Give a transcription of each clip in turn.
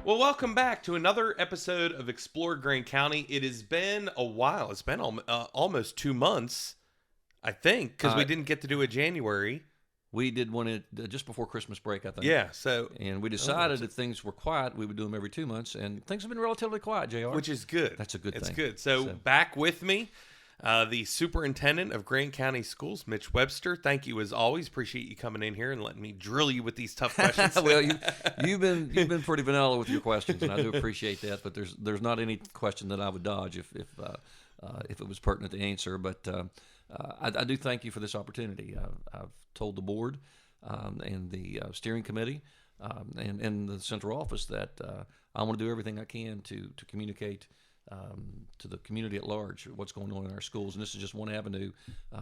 Well, welcome back to another episode of Explore Grand County. It has been a while. It's been almost 2 months, I think, because we didn't get to do it January. We did one just before Christmas break, I think. Yeah, so And we decided if things were quiet, we would do them every 2 months, and things have been relatively quiet, JR. which is good. That's a good It's thing. good. So back with me, the superintendent of Grand County Schools, Mitch Webster. Thank you as always. Appreciate you coming in here and letting me drill you with these tough questions. Well, you've been pretty vanilla with your questions, and I do appreciate that. But there's not any question that I would dodge if it was pertinent to answer. But I do thank you for this opportunity. I've told the board and the steering committee and the central office that I want to do everything I can to communicate to the community at large what's going on in our schools. And this is just one avenue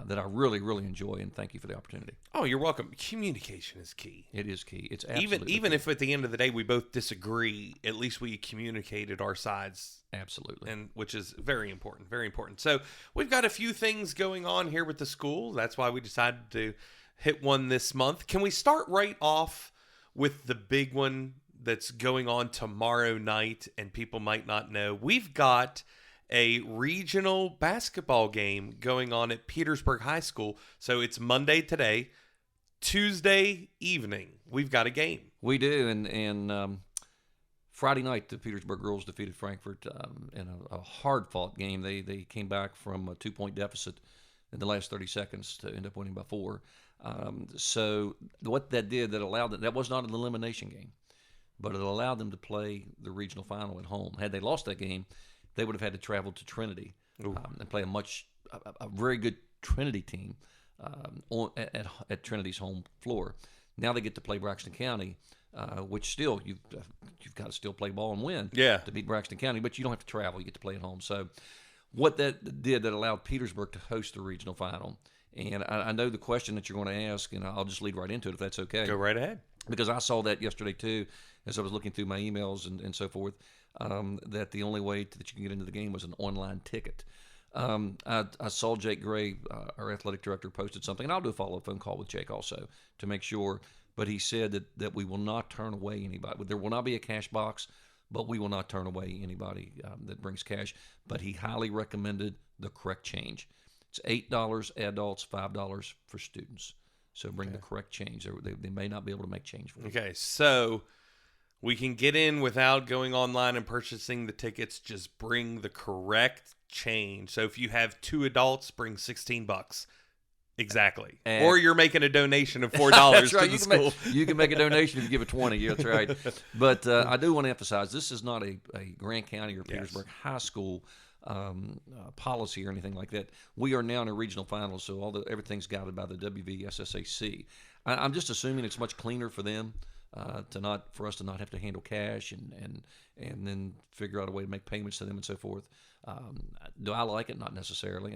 that I really, really enjoy, and thank you for the opportunity. Oh, you're welcome. Communication is key. It is key. It's absolutely even key. if at the end of the day we both disagree, at least we communicated our sides. Absolutely. And which is very important, very important. So we've got a few things going on here with the school. That's why we decided to hit one this month. Can we start right off with the big one that's going on tomorrow night and people might not know? We've got a regional basketball game going on at Petersburg High School. So it's Monday today. Tuesday evening, we've got a game. We do, and Friday night, the Petersburg girls defeated Frankfurt in a hard-fought game. They came back from a 2-point deficit in the last 30 seconds to end up winning by 4. So what that did, that allowed that was not an elimination game, but it allowed them to play the regional final at home. Had they lost that game, they would have had to travel to Trinity and play a very good Trinity team at Trinity's home floor. Now they get to play Braxton County, which still you've got to still play ball and win to beat Braxton County, but you don't have to travel. You get to play at home. So what that did, that allowed Petersburg to host the regional final. And I know the question that you're going to ask, and I'll just lead right into it if that's okay. Go right ahead. Because I saw that yesterday too, as I was looking through my emails and so forth, that the only way that you can get into the game was an online ticket. I saw Jake Gray, our athletic director, posted something, and I'll do a follow-up phone call with Jake also to make sure. But he said that we will not turn away anybody. There will not be a cash box, but we will not turn away anybody that brings cash. But he highly recommended the correct change. It's $8 adults, $5 for students. So bring the correct change. They may not be able to make change for you. Okay, so we can get in without going online and purchasing the tickets. Just bring the correct change. So if you have 2 adults, bring $16. Exactly. Or you're making a donation of $4 that's right. to the school. You can make a donation if you give a 20. Yeah, that's right. But I do want to emphasize, this is not a Grant County or Petersburg High School policy or anything like that. We are now in a regional final, so everything's guided by the WVSSAC. I'm just assuming it's much cleaner for them for us to not have to handle cash and then figure out a way to make payments to them and so forth. Do I like it? Not necessarily.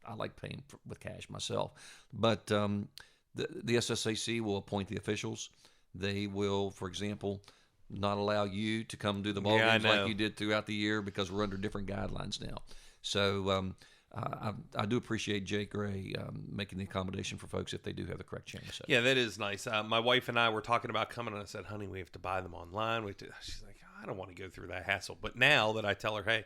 I like paying with cash myself, but the SSAC will appoint the officials. They will, for example, not allow you to come do the ball games like you did throughout the year because we're under different guidelines now. So I do appreciate Jake Gray making the accommodation for folks if they do have the correct change. So. Yeah, that is nice. My wife and I were talking about coming, and I said, honey, we have to buy them online. She's like, I don't want to go through that hassle. But now that I tell her, hey,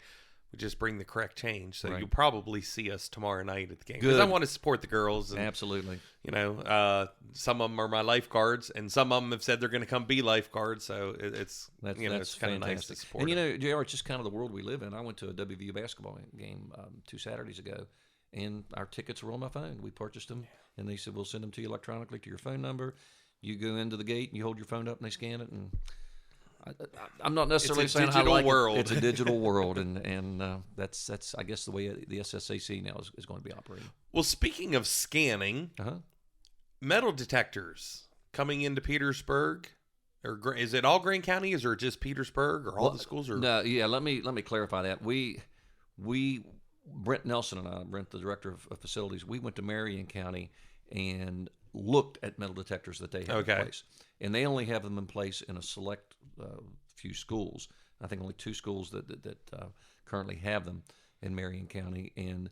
we just bring the correct change. So you'll probably see us tomorrow night at the game. Because I want to support the girls. And, absolutely. You know, some of them are my lifeguards, and some of them have said they're going to come be lifeguards. So it's kind of nice to support. And, you know, JR, it's just kind of the world we live in. I went to a WVU basketball game 2 Saturdays ago, and our tickets were on my phone. We purchased them, and they said, we'll send them to you electronically to your phone number. You go into the gate, and you hold your phone up, and they scan it, and I'm not necessarily saying I like world. It's a digital world, and that's I guess the way the SSAC now is going to be operating. Well, speaking of scanning, metal detectors coming into Petersburg, or is it all Grand County? Is it just Petersburg, or all the schools? Or no, yeah. Let me clarify that. We Brent Nelson and I, Brent, the director of facilities, we went to Marion County and looked at metal detectors that they have in place. And they only have them in place in a select few schools. I think only 2 schools that currently have them in Marion County. And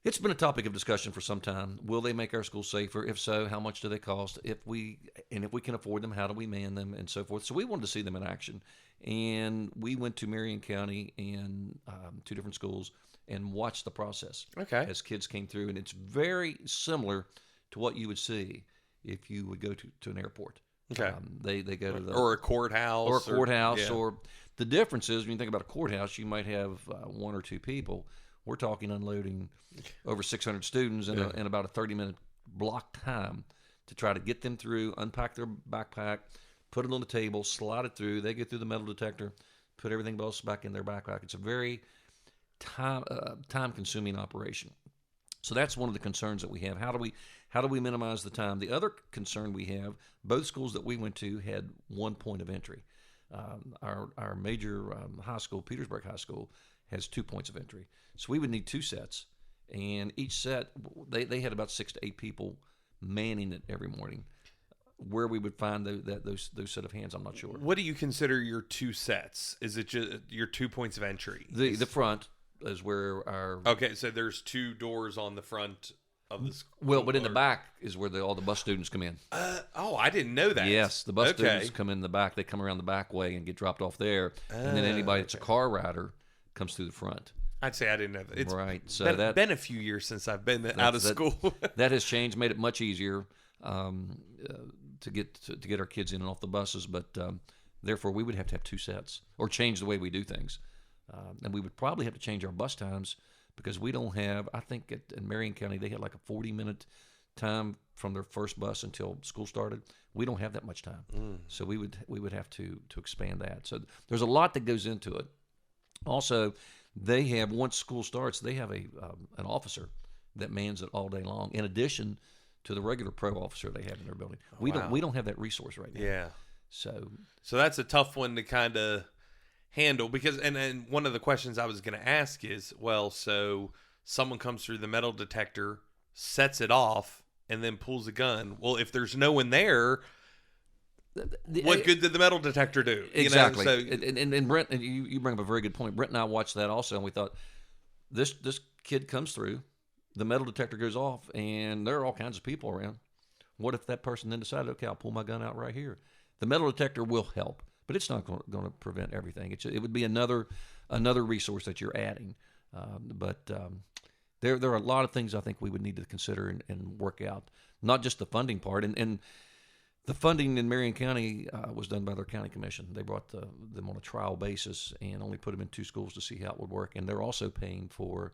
It's been a topic of discussion for some time. Will they make our schools safer? If so, how much do they cost? If we can afford them, how do we man them, and so forth. So we wanted to see them in action, and we went to Marion County and 2 different schools and watched the process as kids came through, and it's very similar to what you would see if you would go to an airport. Okay, they go to or a courthouse, or the difference is when you think about a courthouse, you might have 1 or 2 people. We're talking unloading over 600 students in about a 30-minute block time to try to get them through, unpack their backpack, put it on the table, slide it through. They get through the metal detector, put everything else back in their backpack. It's a very time-consuming operation. So that's one of the concerns that we have. How do we minimize the time? The other concern we have, both schools that we went to had 1 point of entry. Our major high school, Petersburg High School, has 2 points of entry. So we would need 2 sets, and each set, they had about 6 to 8 people manning it every morning. Where we would find those set of hands, I'm not sure. What do you consider your 2 sets? Is it just your 2 points of entry? The front is where our... Okay, so there's 2 doors on the front of the school. Well, but in the back is where all the bus students come in. I didn't know that. Yes, the bus students come in the back. They come around the back way and get dropped off there. And then anybody that's a car rider comes through the front. I'd say I didn't know that. It's right. So been a few years since I've been out of school. That has changed, made it much easier to get our kids in and off the buses. But therefore, we would have to have 2 sets or change the way we do things. And we would probably have to change our bus times because we don't have, I think in Marion County, they had like a 40-minute time from their first bus until school started. We don't have that much time. So we would have to expand that. So there's a lot that goes into it. Also, they have, once school starts, they have an officer that mans it all day long, in addition to the regular pro officer they have in their building. We don't have that resource right now. Yeah. So that's a tough one to kind of handle because, and one of the questions I was going to ask is, well, so someone comes through the metal detector, sets it off, and then pulls a gun. Well, if there's no one there, what good did the metal detector do? Exactly. You know, and Brent, and you bring up a very good point. Brent and I watched that also, and we thought, this kid comes through, the metal detector goes off, and there are all kinds of people around. What if that person then decided, okay, I'll pull my gun out right here? The metal detector will help, but it's not going to prevent everything. It would be another resource that you're adding. There are a lot of things I think we would need to consider and work out, not just the funding part. And the funding in Marion County was done by their county commission. They brought them on a trial basis and only put them in 2 schools to see how it would work. And they're also paying for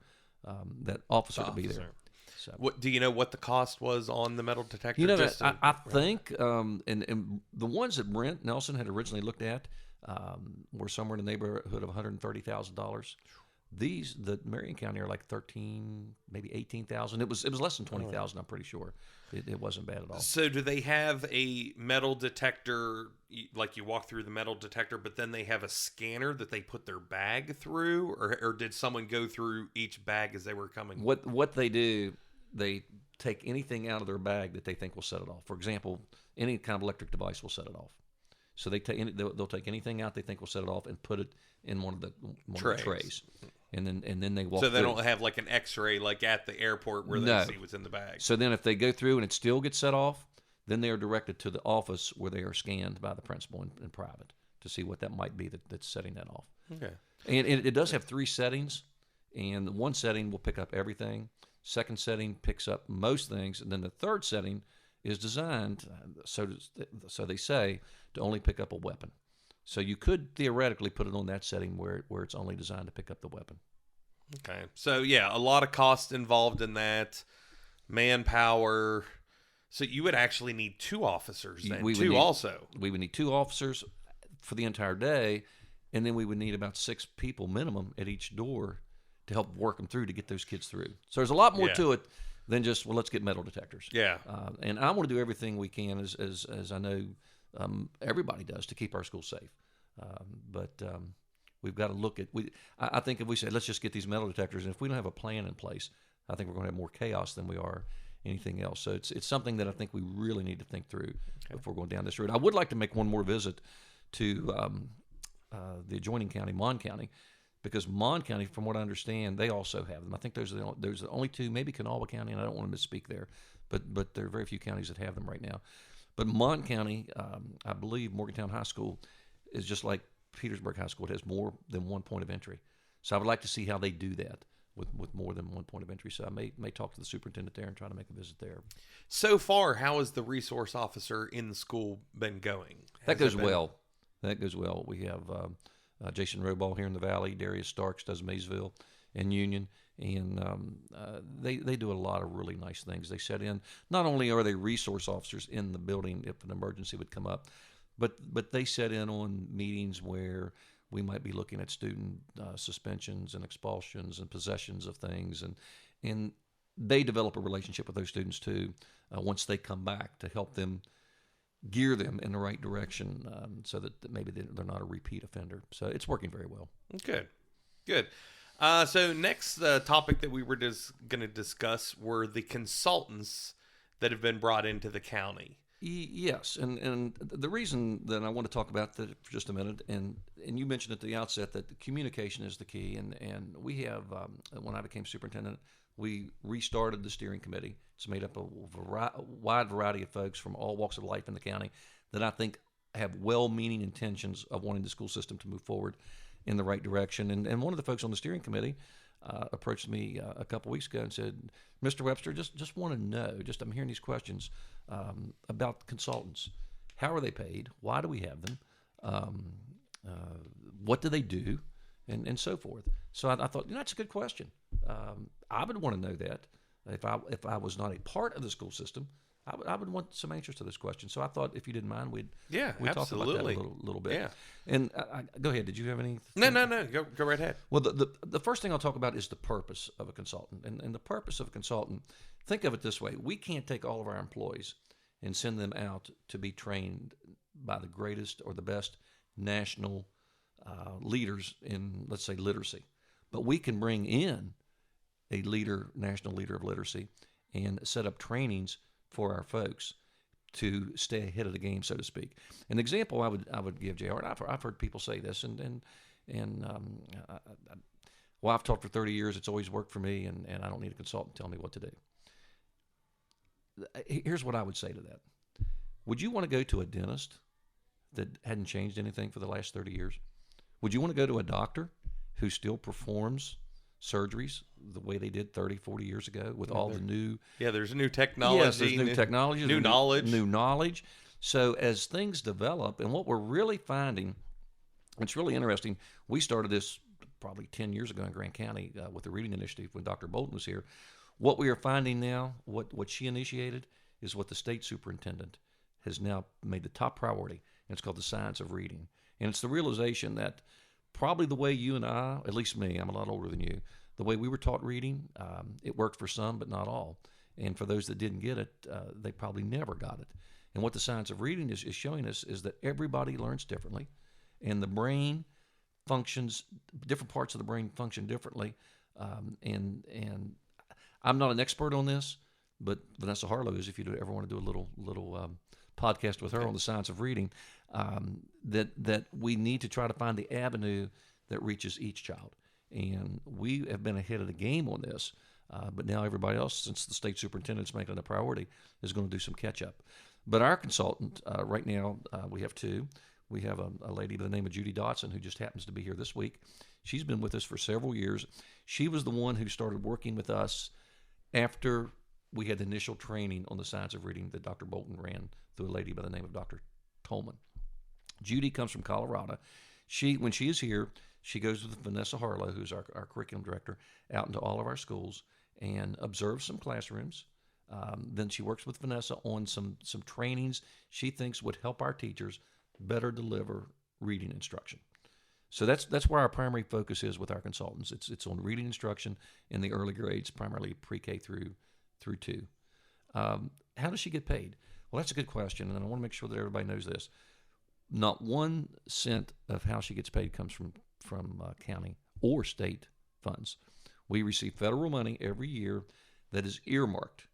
that officer to be there. So, what do you know what the cost was on the metal detector? You know, I think, and the ones that Brent Nelson had originally looked at were somewhere in the neighborhood of $130,000. The Marion County are like 13, maybe 18,000. It was less than 20,000. I'm pretty sure. It wasn't bad at all. So do they have a metal detector, like you walk through the metal detector, but then they have a scanner that they put their bag through, or did someone go through each bag as they were coming? What they do, they take anything out of their bag that they think will set it off. For example, any kind of electric device will set it off. So they'll take anything out they think will set it off and put it in one of the trays. And then they walk. So they don't have like an X-ray like at the airport where they see what's in the bag. So then if they go through and it still gets set off, then they are directed to the office where they are scanned by the principal in private to see what that might be that's setting that off. Okay. And it does have 3 settings, and one setting will pick up everything. Second setting picks up most things, and then the third setting is designed, so they say, to only pick up a weapon. So you could theoretically put it on that setting where it's only designed to pick up the weapon. Okay. So, yeah, a lot of cost involved in that, manpower. So you would actually need 2 officers then, also. We would need 2 officers for the entire day, and then we would need about 6 people minimum at each door to help work them through to get those kids through. So there's a lot more to it than just, well, let's get metal detectors. Yeah. And I want to do everything we can, as I know everybody does, to keep our schools safe. But we've got to look at I think if we say, let's just get these metal detectors, and if we don't have a plan in place, I think we're going to have more chaos than we are anything else. So it's something that I think we really need to think through before going down this road. I would like to make one more visit to the adjoining county, Mon County, because Mon County, from what I understand, they also have them. I think there's the only two, maybe Kanawha County, and I don't want to misspeak there, but there are very few counties that have them right now. But Mon County, I believe Morgantown High School is just like Petersburg High School. It has more than one point of entry. So I would like to see how they do that with more than one point of entry. So I may talk to the superintendent there and try to make a visit there. So far, how has the resource officer in the school been going? That goes well. That goes well. We have Jason Roball here in the Valley. Darius Starks does Maysville and Union. And they do a lot of really nice things. They set in, not only are they resource officers in the building if an emergency would come up, but they set in on meetings where we might be looking at student suspensions and expulsions and possessions of things. And they develop a relationship with those students too once they come back to help them gear them in the right direction so that maybe they're not a repeat offender. So it's working very well. Good. So next topic that we were just going to discuss were the consultants that have been brought into the county. Yes, and the reason that I want to talk about that for just a minute, and you mentioned at the outset that the communication is the key, and we have, when I became superintendent, we restarted the steering committee. It's made up of a wide variety of folks from all walks of life in the county that I think have well-meaning intentions of wanting the school system to move forward in the right direction. And one of the folks on the steering committee approached me a couple weeks ago and said, Mr. Webster, just want to know, I'm hearing these questions about consultants. How are they paid? Why do we have them? What do they do? And so forth. So I thought, that's a good question. I would want to know that. If I was not a part of the school system, I would want some answers to this question. So I thought, if you didn't mind, we'd talk about that a little bit. Yeah. And go ahead. Did you have any? No. Go right ahead. Well, the first thing I'll talk about is the purpose of a consultant. And the purpose of a consultant, think of it this way. We can't take all of our employees and send them out to be trained by the greatest or the best national leaders in, let's say, literacy. But we can bring in a national leader of literacy, and set up trainings for our folks to stay ahead of the game, so to speak. An example I would give, JR, and I've heard people say this, well, I've taught for 30 years. It's always worked for me, and I don't need a consultant to tell me what to do. Here's what I would say to that. Would you want to go to a dentist that hadn't changed anything for the last 30 years? Would you want to go to a doctor who still performs surgeries the way they did 30, 40 years ago with all the new... Yeah, there's new technology. Yes, there's new technology. New knowledge. New knowledge. So as things develop, and what we're really finding, it's really interesting, we started this probably 10 years ago in Grant County with the Reading Initiative when Dr. Bolton was here. What we are finding now, what she initiated, is what the state superintendent has now made the top priority, and it's called the science of reading. And it's the realization that probably the way you and I, at least me, I'm a lot older than you, the way we were taught reading, it worked for some, but not all. And for those that didn't get it, they probably never got it. And what the science of reading is showing us is that everybody learns differently, and the brain functions, different parts of the brain function differently. And I'm not an expert on this, but Vanessa Harlow is, if you ever want to do a little podcast with her on the science of reading, that we need to try to find the avenue that reaches each child. And we have been ahead of the game on this, but now everybody else, since the state superintendent's making it a priority, is going to do some catch-up. But our consultant, right now, we have two. We have a lady by the name of Judy Dotson, who just happens to be here this week. She's been with us for several years. She was the one who started working with us after we had the initial training on the science of reading that Dr. Bolton ran through a lady by the name of Dr. Tolman. Judy comes from Colorado. When she is here, she goes with Vanessa Harlow, who's our curriculum director, out into all of our schools and observes some classrooms. Then she works with Vanessa on some trainings she thinks would help our teachers better deliver reading instruction. So that's where our primary focus is with our consultants. It's on reading instruction in the early grades, primarily pre-K through 2. How does she get paid? Well, that's a good question, and I want to make sure that everybody knows this. Not 1 cent of how she gets paid comes from county or state funds. We receive federal money every year that is earmarked,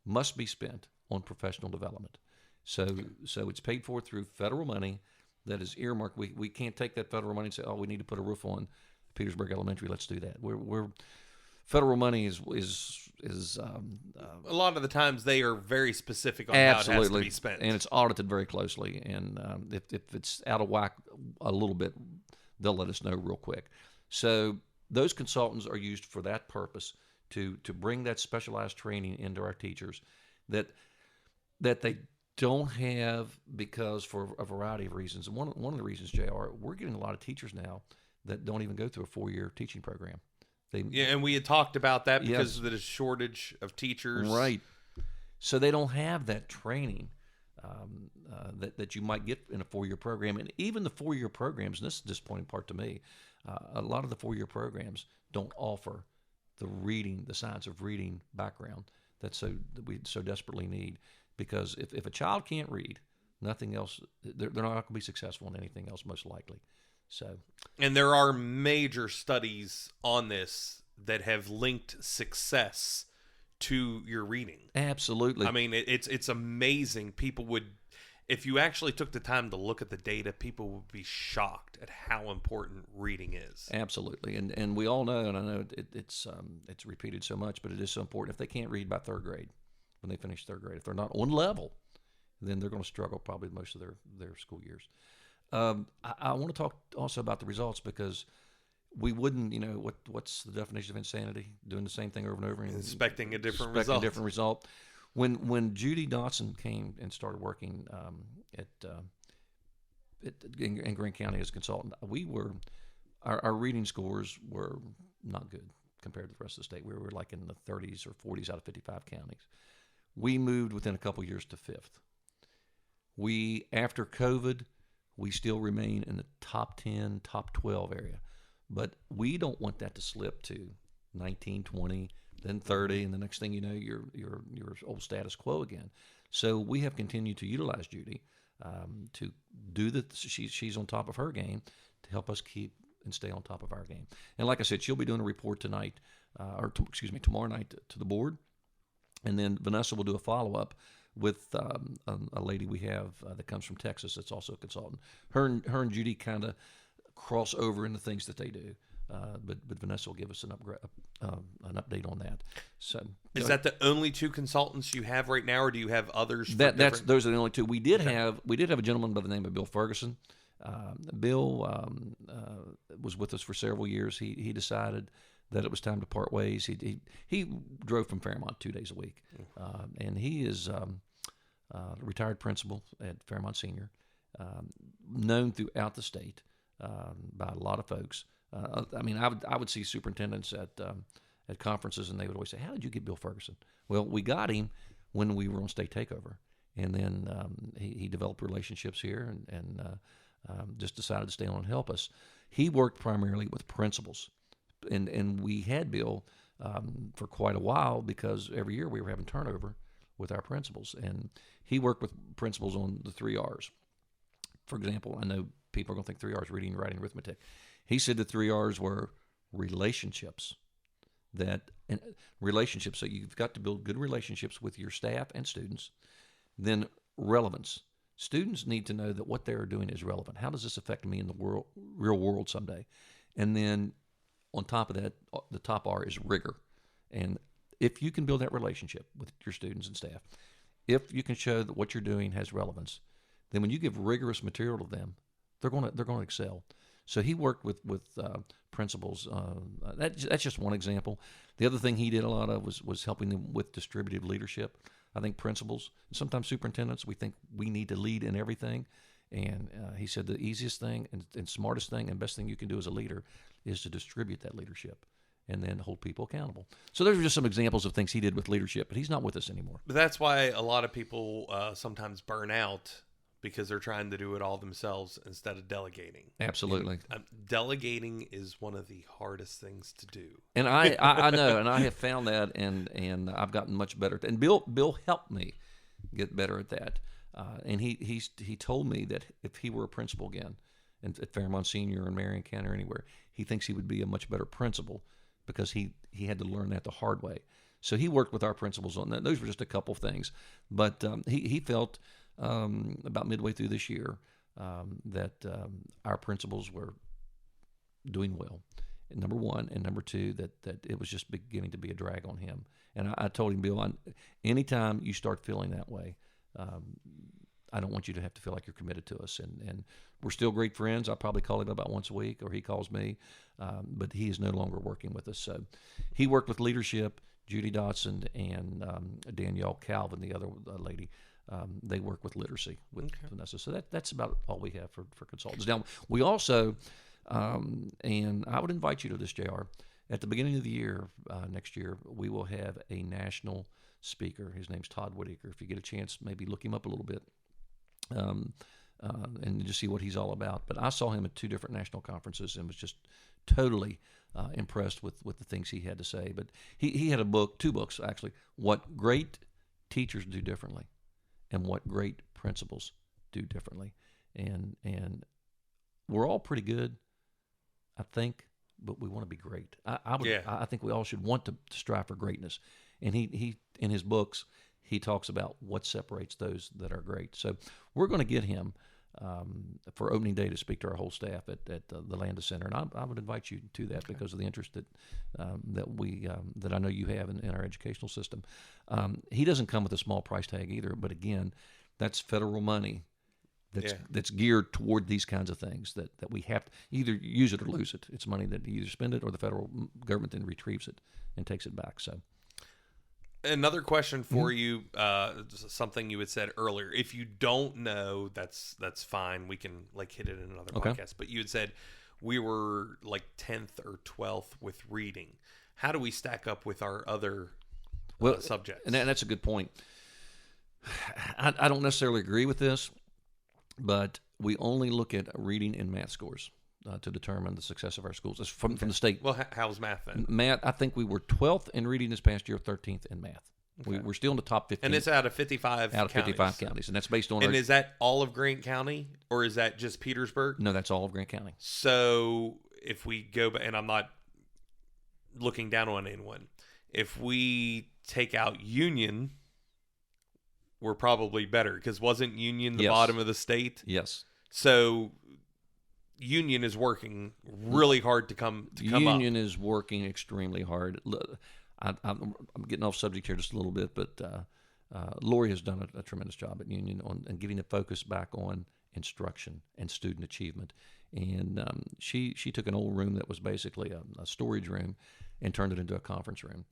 must be spent on professional development. So it's paid for through federal money that is earmarked. We can't take that federal money and say, we need to put a roof on Petersburg Elementary. Let's do that. We're federal money is a lot of the times they are very specific on how it has to be spent, and it's audited very closely. And if it's out of whack a little bit, they'll let us know real quick. So those consultants are used for that purpose, to bring that specialized training into our teachers that they don't have, because for a variety of reasons. And one of the reasons, JR, we're getting a lot of teachers now that don't even go through a 4-year teaching program. And we had talked about that because of the shortage of teachers. Right. So they don't have that training that you might get in a 4-year program. And even the 4-year programs, and this is the disappointing part to me, a lot of the 4-year programs don't offer the science of reading background that we so desperately need. Because if a child can't read, nothing else, they're not going to be successful in anything else, most likely. So, and there are major studies on this that have linked success to your reading. Absolutely. I mean, it's amazing. People would, if you actually took the time to look at the data, people would be shocked at how important reading is. Absolutely. And we all know, and I know it's repeated so much, but it is so important. If they can't read by 3rd grade, when they finish 3rd grade, if they're not on level, then they're going to struggle probably most of their school years. I want to talk also about the results, because we wouldn't, what's the definition of insanity? Doing the same thing over and over and expecting a different result. When Judy Dotson came and started working in Grant County as a consultant, our reading scores were not good compared to the rest of the state. We were like in the 30s or 40s out of 55 counties. We moved within a couple years to 5th. After COVID, we still remain in the top 10, top 12 area. But we don't want that to slip to 19, 20, then 30, and the next thing you know, you're old status quo again. So we have continued to utilize Judy to do she's on top of her game to help us keep and stay on top of our game. And like I said, she'll be doing a report tonight, tomorrow night to the board. And then Vanessa will do a follow-up with a lady we have that comes from Texas that's also a consultant. Her and Judy kind of cross over in the things that they do. But Vanessa will give us an update on that. So is that the only 2 consultants you have right now, or do you have others? Those are the only 2. We did have a gentleman by the name of Bill Ferguson. Bill was with us for several years. He decided that it was time to part ways. He drove from Fairmont 2 days a week, and he is a retired principal at Fairmont Senior, known throughout the state by a lot of folks. I would see superintendents at conferences, and they would always say, "How did you get Bill Ferguson?" Well, we got him when we were on state takeover, and then he developed relationships here, and just decided to stay on and help us. He worked primarily with principals. And we had Bill for quite a while, because every year we were having turnover with our principals. And he worked with principals on the 3 R's. For example, I know people are going to think 3 R's, reading, writing, arithmetic. He said the 3 R's were relationships. Relationships. So you've got to build good relationships with your staff and students. Then relevance. Students need to know that what they're doing is relevant. How does this affect me in the real world someday? And then on top of that, the top R is rigor. And if you can build that relationship with your students and staff, if you can show that what you're doing has relevance, then when you give rigorous material to them, they're going to excel. So he worked with principals. That's just one example. The other thing he did a lot of was helping them with distributive leadership. I think principals, and sometimes superintendents, we think we need to lead in everything. And he said the easiest thing and smartest thing and best thing you can do as a leader is to distribute that leadership and then hold people accountable. So those are just some examples of things he did with leadership, but he's not with us anymore. But that's why a lot of people sometimes burn out, because they're trying to do it all themselves instead of delegating. Absolutely. Delegating is one of the hardest things to do. And I know, and I have found that, and I've gotten much better. And Bill helped me get better at that. And he told me that if he were a principal again, at Fairmont Senior or in Marion County or anywhere, he thinks he would be a much better principal, because he had to learn that the hard way. So he worked with our principals on that. Those were just a couple things. But he felt about midway through this year that our principals were doing well. number one, and number two, that it was just beginning to be a drag on him. And I told him, Bill, anytime you start feeling that way, I don't want you to have to feel like you're committed to us. And we're still great friends. I probably call him about once a week, or he calls me, but he is no longer working with us. So he worked with leadership, Judy Dotson and Danielle Calvin, the other lady. They work with literacy with Vanessa. So that's about all we have for consultants. Now, we also, and I would invite you to this, JR. At the beginning of the year, next year, we will have a national speaker. His name's Todd Whitaker. If you get a chance, maybe look him up a little bit and just see what he's all about. But I saw him at 2 different national conferences and was just totally impressed with the things he had to say. But he had a book, 2 books actually, What Great Teachers Do Differently and What Great Principals Do Differently. And we're all pretty good, I think, but we want to be great. I think we all should want to strive for greatness. And he in his books, he talks about what separates those that are great. So we're going to get him for opening day to speak to our whole staff at the Landis Center, and I would invite you to that because of the interest that I know you have in our educational system. He doesn't come with a small price tag either, but again, that's federal money that's geared toward these kinds of things that we have to either use it or lose it. It's money that you either spend it or the federal government then retrieves it and takes it back. So. Another question for you, something you had said earlier. If you don't know, that's fine. We can hit it in another podcast. But you had said we were 10th or 12th with reading. How do we stack up with our other subjects? And that's a good point. I don't necessarily agree with this, but we only look at reading and math scores to determine the success of our schools. It's from the state. Well, how's math then? Math, I think we were 12th in reading this past year, 13th in math. Okay. We're still in the top 15. And it's out of 55 counties. Out of 55 counties. And that's based on is that all of Grant County, or is that just Petersburg? No, that's all of Grant County. So if we go back, and I'm not looking down on anyone, if we take out Union, we're probably better, because wasn't Union the bottom of the state? Yes. So Union is working really hard to come up. Union is working extremely hard. I'm getting off subject here just a little bit, but Lori has done a tremendous job at Union on getting the focus back on instruction and student achievement. And she took an old room that was basically a storage room and turned it into a conference room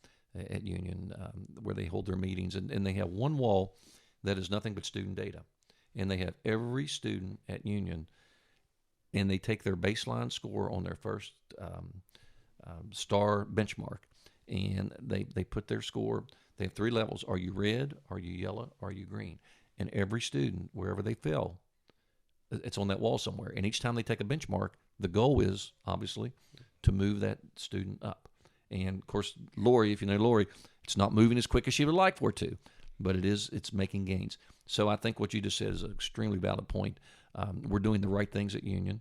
at Union where they hold their meetings. And they have one wall that is nothing but student data. And they have every student at Union, and they take their baseline score on their first star benchmark, and they put their score. They have 3 levels. Are you red? Are you yellow? Are you green? And every student, wherever they fell, it's on that wall somewhere. And each time they take a benchmark, the goal is, obviously, to move that student up. And, of course, Lori, if you know Lori, it's not moving as quick as she would like for it to, but it's making gains. So I think what you just said is an extremely valid point. We're doing the right things at Union.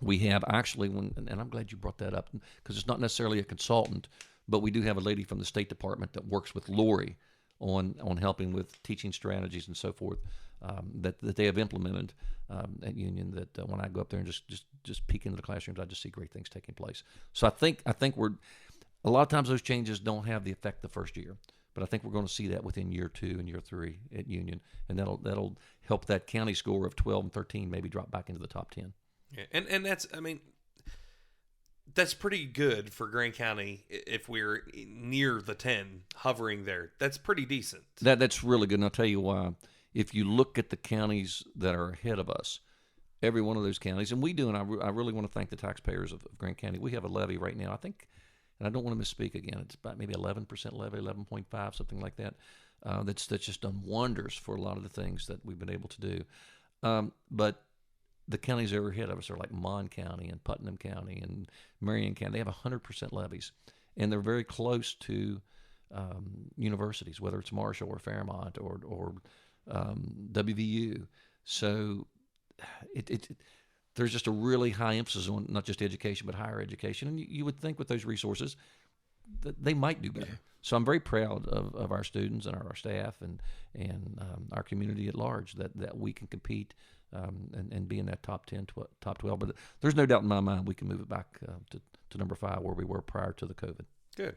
We have actually, and I'm glad you brought that up, because it's not necessarily a consultant, but we do have a lady from the State Department that works with Lori on helping with teaching strategies and so forth that they have implemented at Union. That when I go up there and just peek into the classrooms, I just see great things taking place. So I think we're a lot of times those changes don't have the effect the first year. But I think we're going to see that within year 2 and year 3 at Union, and that'll help that county score of 12 and 13 maybe drop back into the top 10. Yeah, and that's pretty good for Grant County if we're near the 10, hovering there. That's pretty decent. That's really good, and I'll tell you why. If you look at the counties that are ahead of us, every one of those counties, and we do, and I really want to thank the taxpayers of Grant County. We have a levy right now, I think. And I don't want to misspeak again. It's about maybe 11% levy, 11.5, something like that. That's just done wonders for a lot of the things that we've been able to do. But the counties that are ahead of us are like Mon County and Putnam County and Marion County. They have 100% levies, and they're very close to universities, whether it's Marshall or Fairmont or WVU. So there's just a really high emphasis on not just education, but higher education. And you would think with those resources that they might do better. Yeah. So I'm very proud of our students and our staff and our community at large that we can compete and be in that top 10, top 12. But there's no doubt in my mind we can move it back to number 5 where we were prior to the COVID. Good.